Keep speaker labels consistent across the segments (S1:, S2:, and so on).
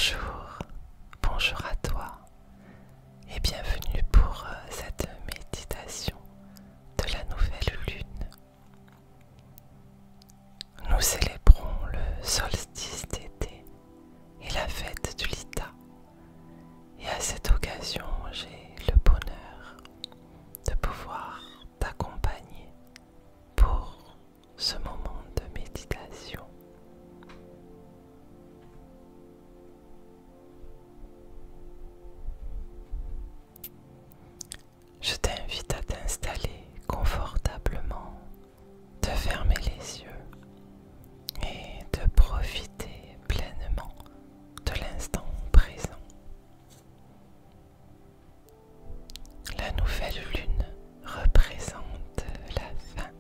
S1: Bonjour, bonjour à toi et bienvenue pour cette méditation de la nouvelle lune. Nous célébrons le solstice d'été et la fête du Lita. Et à cette occasion, j'ai le bonheur de pouvoir t'accompagner pour ce moment de méditation. Je t'invite à t'installer confortablement, de fermer les yeux et de profiter pleinement de l'instant présent. La nouvelle lune représente la fin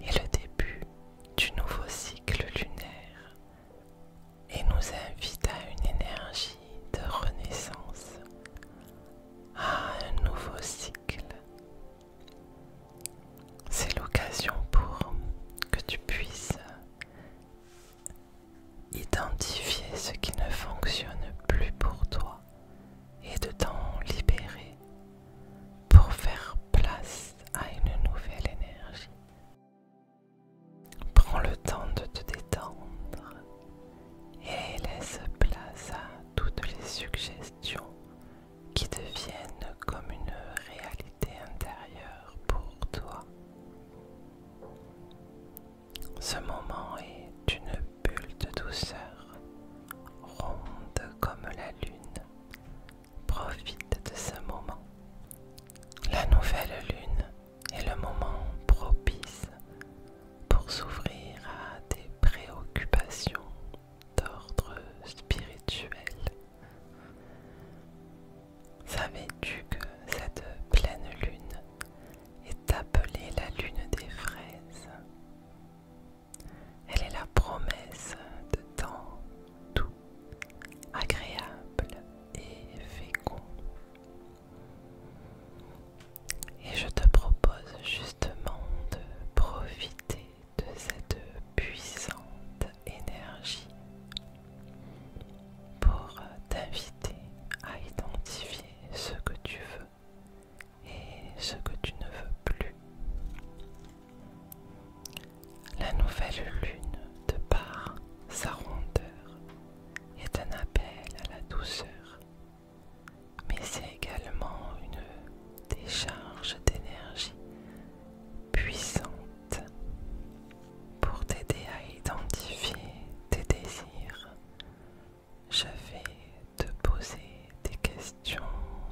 S1: et le début du nouveau cycle lunaire et nous invite à une énergie de renaissance, à un nouveau cycle. C'est l'occasion pour que tu puisses identifier ce qui ne fonctionne plus pour toi et de t'en libérer pour faire place à une nouvelle énergie. Prends le temps de te détendre et laisse place à toutes les suggestions qui deviennent comme une réalité intérieure pour toi. Ce moment est une bulle de douceur, ronde comme la lune. Profite de ce moment. La nouvelle lune est le moment propice pour s'ouvrir à des préoccupations d'ordre spirituel. Savais-tu que cette pleine lune est appelée la lune des fraises? Elle est la promesse de temps doux, agréable et fécond. Et je te propose justement de profiter de cette puissante énergie pour t'inviter à identifier ce que tu veux et ce que tu ne veux plus. La nouvelle lune, de par sa rondeur, est un appel à la douceur, mais c'est également une décharge d'énergie puissante pour t'aider à identifier tes désirs. Je vais te poser des questions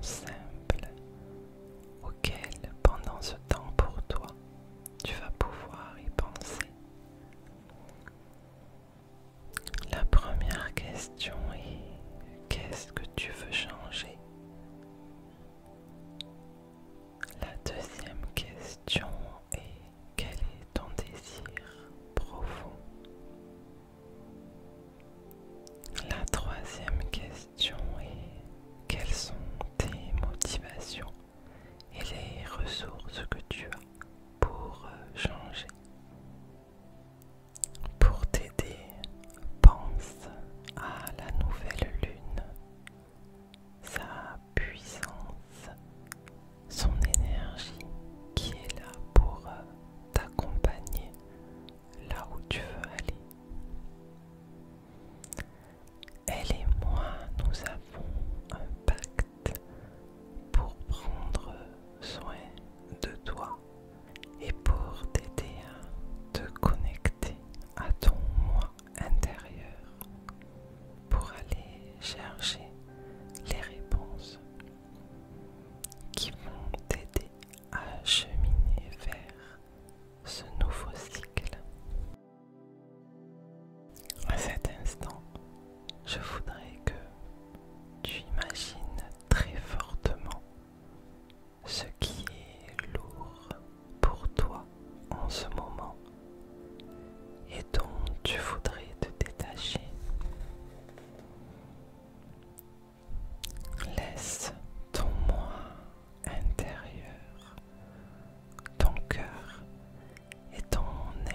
S1: simples auxquelles, pendant ce temps pour toi, tu vas pouvoir y penser. La première question est: qu'est-ce que tu veux changer? La deuxième question est: quel est ton désir profond? La troisième question est: quelles sont tes motivations et les ressources que tu as pour changer? Pour t'aider, pense à la nouvelle lune, sa puissance, son énergie qui est là pour t'accompagner là où tu veux aller. Elle et moi, nous avons un pacte pour prendre soin de toi et pour t'aider à te connecter à ton moi intérieur, pour aller chercher les réponses qui vont t'aider à cheminer vers ce nouveau cycle. À cet instant, je voudrais que tu imagines très fortement ce qui est lourd pour toi en ce moment et dont tu voudrais te détacher. Laisse ton moi intérieur, ton cœur et ton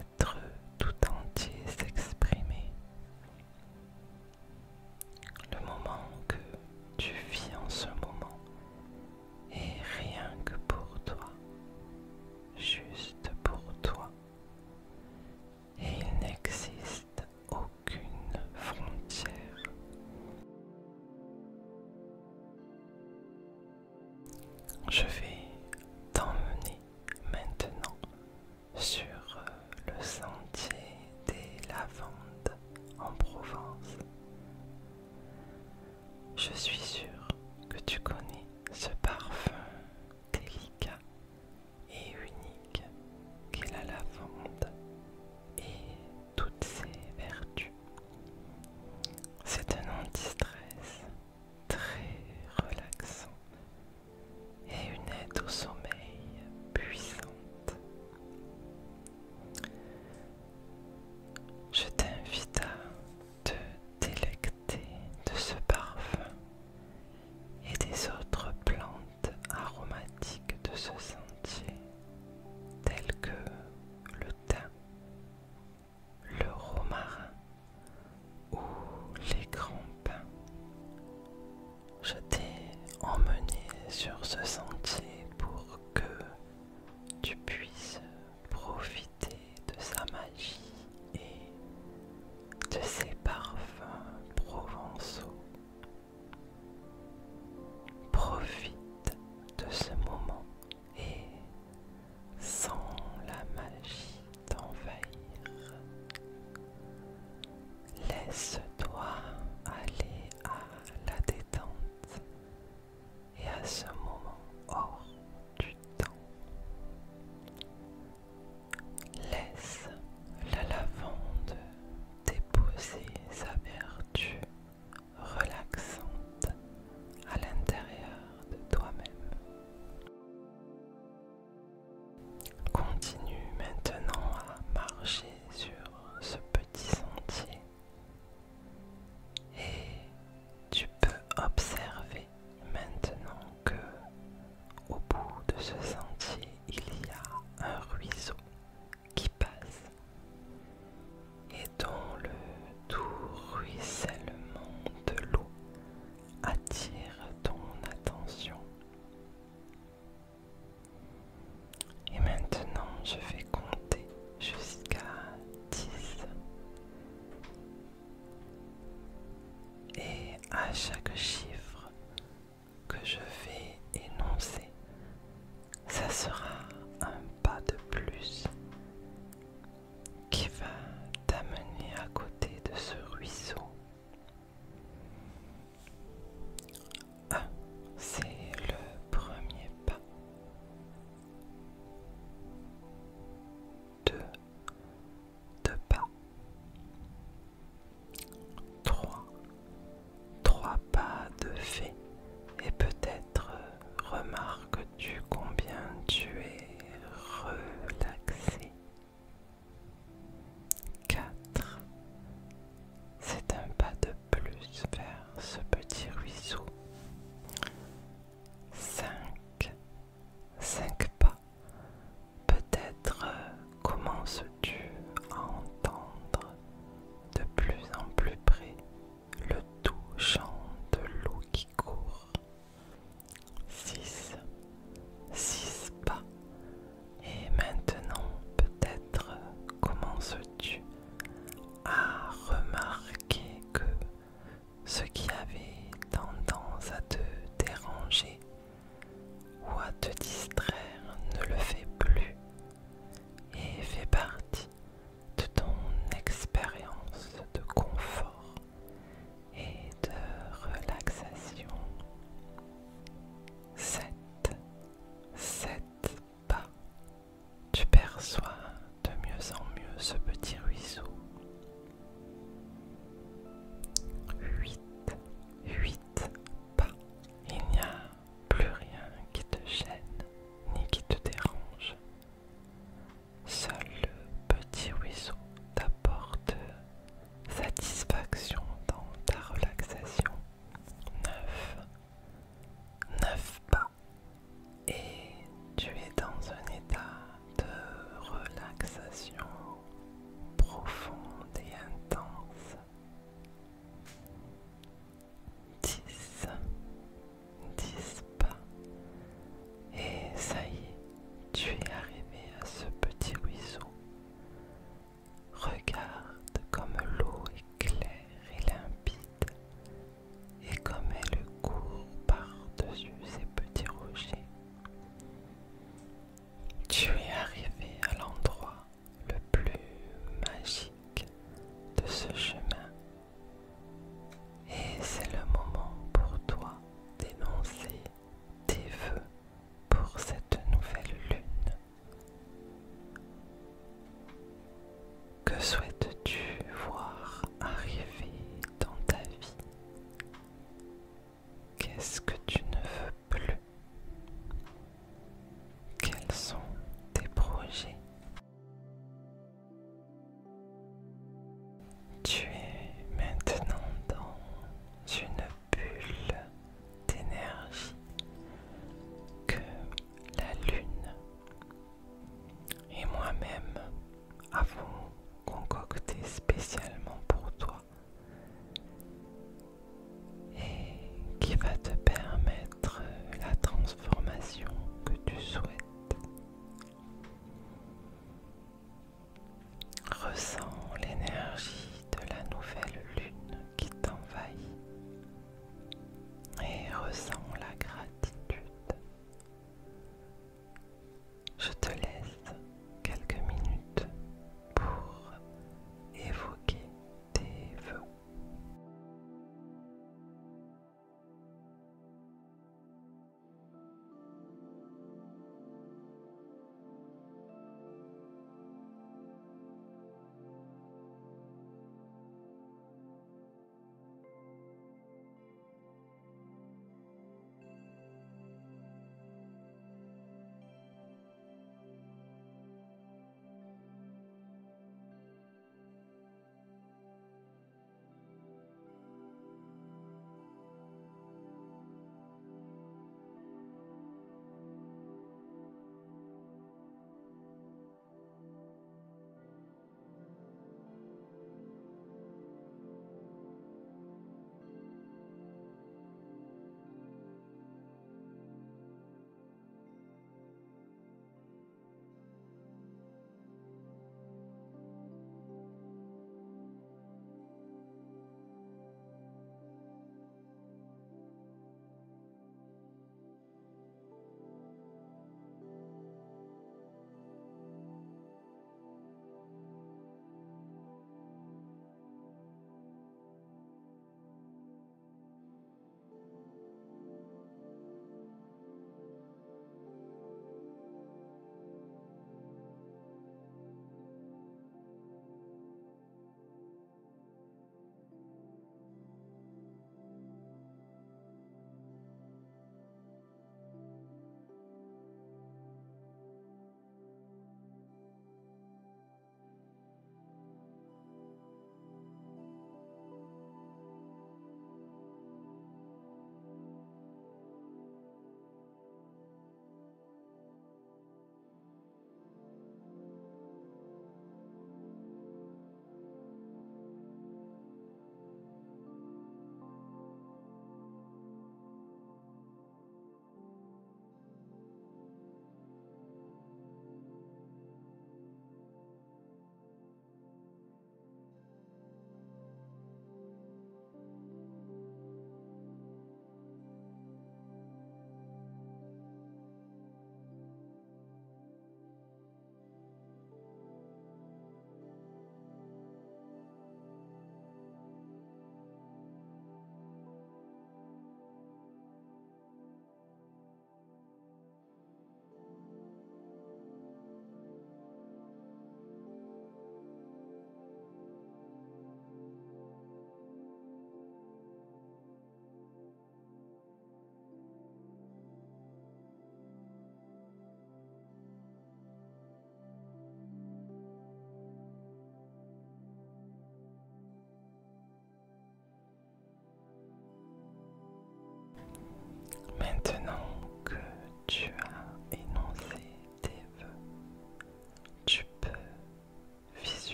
S1: être tout entier s'exprimer. je vais t'emmener maintenant sur le sentier des lavandes en Provence. Je suis sûre que tu connais ce parfum délicat et unique qu'est la lavande et toutes ses vertus. C'est un anti-stress très relaxant et une aide au sommeil puissante. Je t'invite à te délecter de ce parfum et des autres plantes aromatiques de ce sentier, telles que le thym, le romarin ou les grands pins. Je t'ai emmené sur ce sentier pour que tu puisses profiter de sa magie et de ses parfums provençaux. Profite de ce moment et sens la magie t'envahir. Laisse-toi aller à la détente et à ce moment hors du temps. Laisse la lavande déposer sa vertu relaxante à l'intérieur de toi-même. Continue maintenant à marcher sur ce petit sentier et tu peux observer maintenant que au bout de ce sentier il y a un ruisseau qui passe et dont le doux ruissellement de l'eau attire ton attention. Et maintenant, je vais compter jusqu'à 10. Et à chaque chiffre que je vais énoncer, ça sera un pas de plus qui va t'amener à côté de ce ruisseau. 1, c'est le premier pas. 2, 2 pas. 3 pas de fait. Et peut-être remarques-tu combien tu es relaxé. 4, c'est un pas de plus vers ce petit ruisseau. 5 pas. Peut-être commences-tu à entendre de plus en plus près le doux chant de l'eau qui court. 6 pas. Et maintenant, peut-être commences-tu à remarquer que ce qui avait tendance à te déranger ou à te